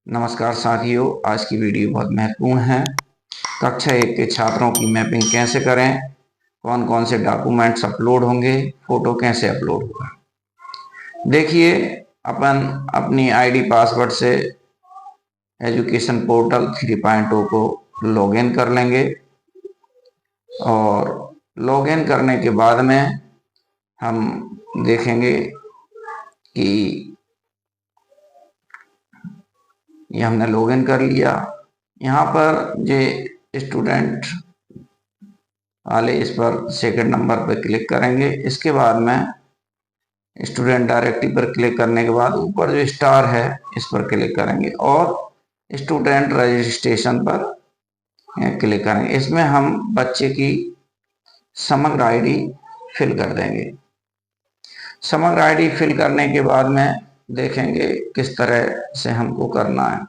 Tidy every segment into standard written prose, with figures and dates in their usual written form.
नमस्कार साथियों, आज की वीडियो बहुत महत्वपूर्ण है। कक्षा 1 के छात्रों की मैपिंग कैसे करें, कौन कौन से डॉक्यूमेंट्स अपलोड होंगे, फोटो कैसे अपलोड होगा। देखिए, अपन अपनी आईडी पासवर्ड से एजुकेशन पोर्टल 3.0 को लॉगिन कर लेंगे और लॉगिन करने के बाद में हम देखेंगे कि ये हमने लॉगिन कर लिया। यहाँ पर ये स्टूडेंट वाले इस पर सेकंड नंबर पर क्लिक करेंगे। इसके बाद में स्टूडेंट डायरेक्टरी पर क्लिक करने के बाद ऊपर जो स्टार है इस पर क्लिक करेंगे और स्टूडेंट रजिस्ट्रेशन पर क्लिक करेंगे। इसमें हम बच्चे की समग्र आईडी फिल कर देंगे। समग्र आईडी फिल करने के बाद में देखेंगे किस तरह से हमको करना है।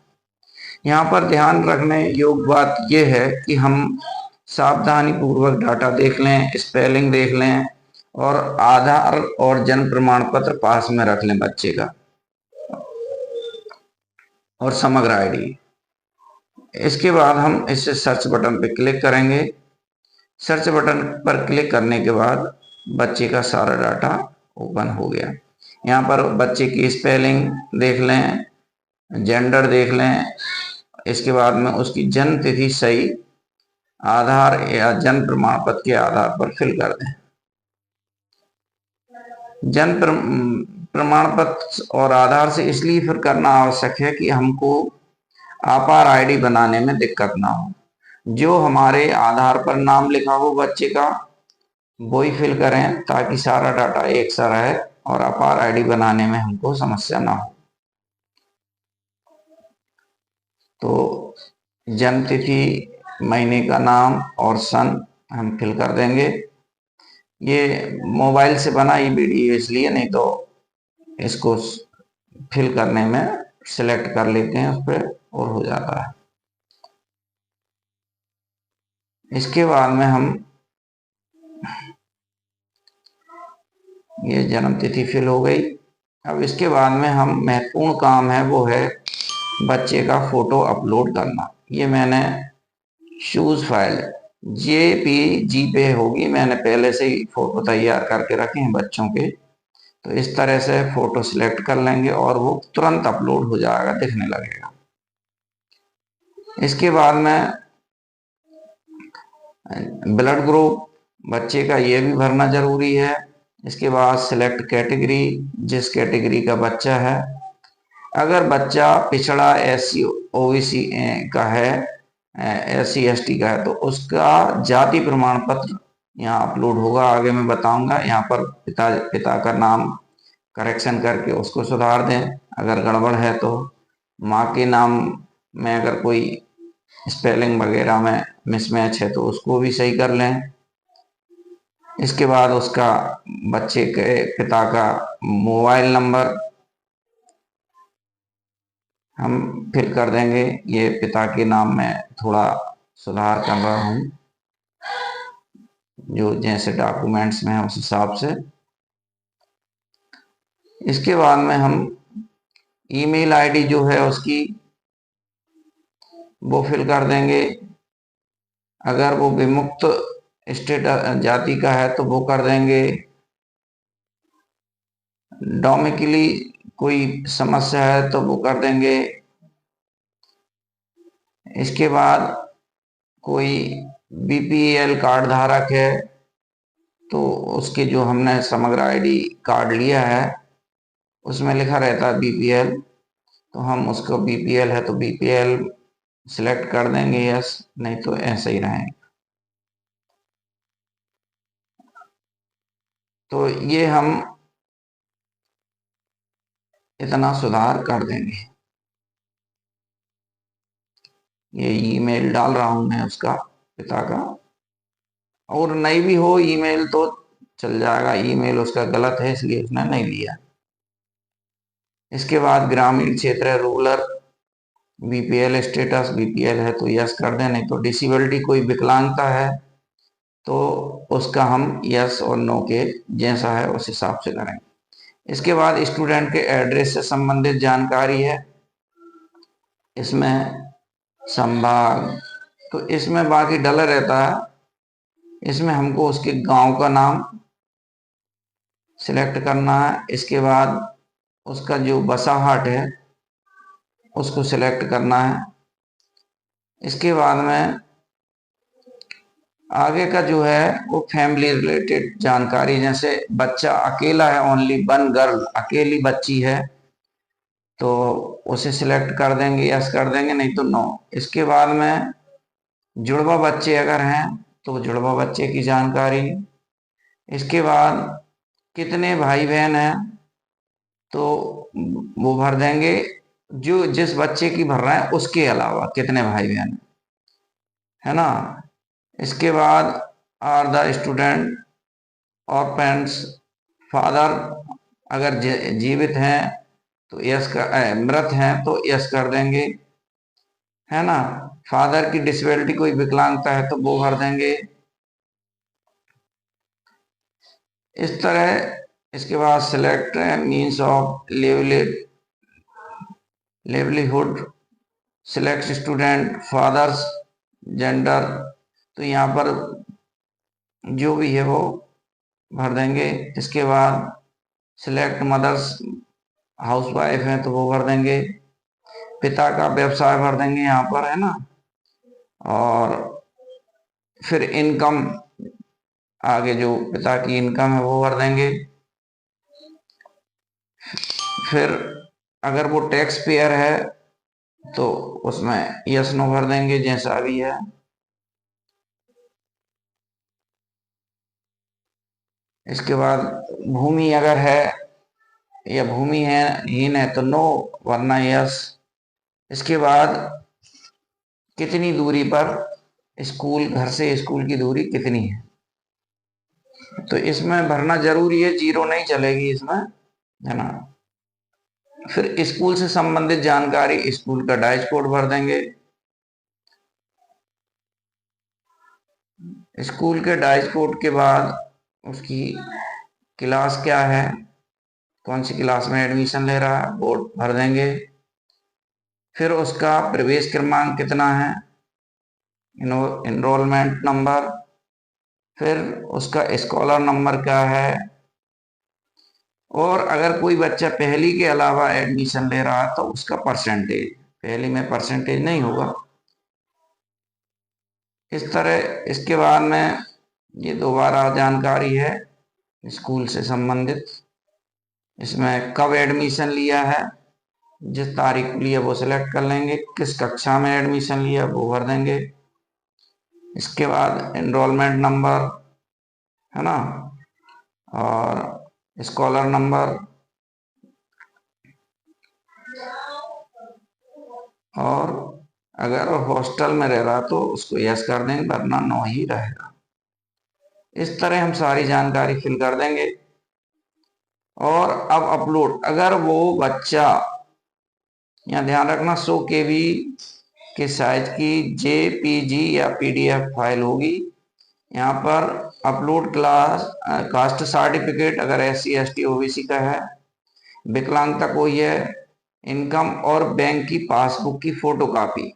यहाँ पर ध्यान रखने योग्य बात यह है कि हम सावधानी पूर्वक डाटा देख लें, स्पेलिंग देख लें और आधार और जन्म प्रमाण पत्र पास में रख लें बच्चे का और समग्र आईडी। इसके बाद हम इसे सर्च बटन पर क्लिक करेंगे। सर्च बटन पर क्लिक करने के बाद बच्चे का सारा डाटा ओपन हो गया। यहाँ पर बच्चे की स्पेलिंग देख लें, जेंडर देख लें। इसके बाद में उसकी जन्म तिथि सही आधार या जन्म प्रमाण पत्र के आधार पर फिल कर दें। जन्म प्रमाण पत्र और आधार से इसलिए फिल करना आवश्यक है कि हमको आपार आईडी बनाने में दिक्कत ना हो। जो हमारे आधार पर नाम लिखा हो बच्चे का वही फिल करें ताकि सारा डाटा एक सा रहे और अपार आईडी बनाने में हमको समस्या ना हो। तो जन्म तिथि, महीने का नाम और सन हम फिल कर देंगे। ये मोबाइल से बना ये वीडियो इसलिए, नहीं तो इसको फिल करने में सिलेक्ट कर लेते हैं उस पर और हो जाता है। इसके बाद में हम ये जन्म तिथि फिल हो गई। अब इसके बाद में हम महत्वपूर्ण काम है वो है बच्चे का फोटो अपलोड करना। ये मैंने चूज फाइल JPG पे होगी, मैंने पहले से ही फोटो तैयार करके रखे हैं बच्चों के। तो इस तरह से फोटो सिलेक्ट कर लेंगे और वो तुरंत अपलोड हो जाएगा, दिखने लगेगा। इसके बाद में ब्लड ग्रुप बच्चे का ये भी भरना जरूरी है। इसके बाद सिलेक्ट कैटेगरी, जिस कैटेगरी का बच्चा है। अगर बच्चा पिछड़ा SC OBC का है, SC ST का है, तो उसका जाति प्रमाण पत्र यहाँ अपलोड होगा। आगे मैं बताऊंगा। यहाँ पर पिता का नाम करेक्शन करके उसको सुधार दें अगर गड़बड़ है तो। माँ के नाम में अगर कोई स्पेलिंग वगैरह में मिसमैच है तो उसको भी सही कर लें। इसके बाद उसका बच्चे के पिता का मोबाइल नंबर हम फिल कर देंगे। ये पिता के नाम में थोड़ा सुधार कर रहा हूँ, जो जैसे डॉक्यूमेंट्स में है उस हिसाब से। इसके बाद में हम ईमेल आईडी जो है उसकी वो फिल कर देंगे। अगर वो विमुक्त स्टेट जाति का है तो वो कर देंगे। डोमिकली कोई समस्या है तो वो कर देंगे। इसके बाद कोई BPL कार्ड धारक है तो उसके जो हमने समग्र आईडी कार्ड लिया है उसमें लिखा रहता है BPL, तो हम उसको BPL है तो BPL सिलेक्ट कर देंगे यस, नहीं तो ऐसे ही रहेंगे। तो ये हम इतना सुधार कर देंगे। ये ईमेल डाल रहा हूं मैं उसका पिता का, और नहीं भी हो ईमेल तो चल जाएगा। ईमेल उसका गलत है इसलिए उसने नहीं लिया। इसके बाद ग्रामीण क्षेत्र रूरल BPL स्टेटस, BPL है तो यस कर दें, नहीं तो डिसेबिलिटी कोई विकलांगता है तो उसका हम यस और नो के जैसा है उस हिसाब से करेंगे। इसके बाद स्टूडेंट के एड्रेस से संबंधित जानकारी है। इसमें संभाग, तो इसमें बाकी डला रहता है। इसमें हमको उसके गांव का नाम सिलेक्ट करना है। इसके बाद उसका जो बसाहट है उसको सिलेक्ट करना है। इसके बाद में आगे का जो है वो फैमिली रिलेटेड जानकारी, जैसे बच्चा अकेला है, ओनली वन गर्ल, अकेली बच्ची है, तो उसे सिलेक्ट कर देंगे, यस कर देंगे, नहीं तो नो। इसके बाद में जुड़वा बच्चे अगर हैं तो जुड़वा बच्चे की जानकारी। इसके बाद कितने भाई बहन हैं तो वो भर देंगे, जो जिस बच्चे की भर रहे हैं उसके अलावा कितने भाई बहन है ना। इसके बाद आर द स्टूडेंट और पेरेंट्स, फादर अगर जीवित हैं तो यस कर, मृत हैं तो यस कर देंगे, है ना। फादर की डिसेबिलिटी, कोई विकलांगता है तो वो भर देंगे, इस तरह। इसके बाद select means of livelihood, select student fathers gender, तो यहाँ पर जो भी है वो भर देंगे। इसके बाद सिलेक्ट मदर्स, हाउसवाइफ है तो वो भर देंगे। पिता का व्यवसाय भर देंगे यहाँ पर, है ना। और फिर इनकम, आगे जो पिता की इनकम है वो भर देंगे। फिर अगर वो टैक्स पेयर है तो उसमें यस नो भर देंगे, जैसा भी है। इसके बाद भूमि अगर है या भूमि है हीन है तो नो, वरना यस। इसके बाद कितनी दूरी पर स्कूल, घर से स्कूल की दूरी कितनी है, तो इसमें भरना जरूरी है, जीरो नहीं चलेगी इसमें, है ना। फिर स्कूल से संबंधित जानकारी, स्कूल का डाइज कोड भर देंगे। स्कूल के डाइज कोड के बाद उसकी क्लास क्या है, कौन सी क्लास में एडमिशन ले रहा है वो भर देंगे। फिर उसका प्रवेश क्रमांक कितना है, इनरोलमेंट नंबर। फिर उसका स्कॉलर नंबर क्या है, और अगर कोई बच्चा पहली के अलावा एडमिशन ले रहा है तो उसका परसेंटेज, पहली में परसेंटेज नहीं होगा, इस तरह। इसके बाद में ये दोबारा जानकारी है स्कूल से संबंधित, इसमें कब एडमिशन लिया है, जिस तारीख लिया वो सिलेक्ट कर लेंगे, किस कक्षा में एडमिशन लिया वो भर देंगे। इसके बाद एनरोलमेंट नंबर, है ना, और स्कॉलर नंबर, और अगर हॉस्टल में रह रहा तो उसको यस कर देंगे, वरना नो ही रहेगा। इस तरह हम सारी जानकारी फिल कर देंगे। और अब अपलोड, अगर वो बच्चा, यहाँ ध्यान रखना 100 KB के साइज की JPG या PDF फाइल होगी। यहाँ पर अपलोड क्लास कास्ट सर्टिफिकेट अगर SC ST OBC का है, विकलांगता कोई है, इनकम और बैंक की पासबुक की फोटो कॉपी,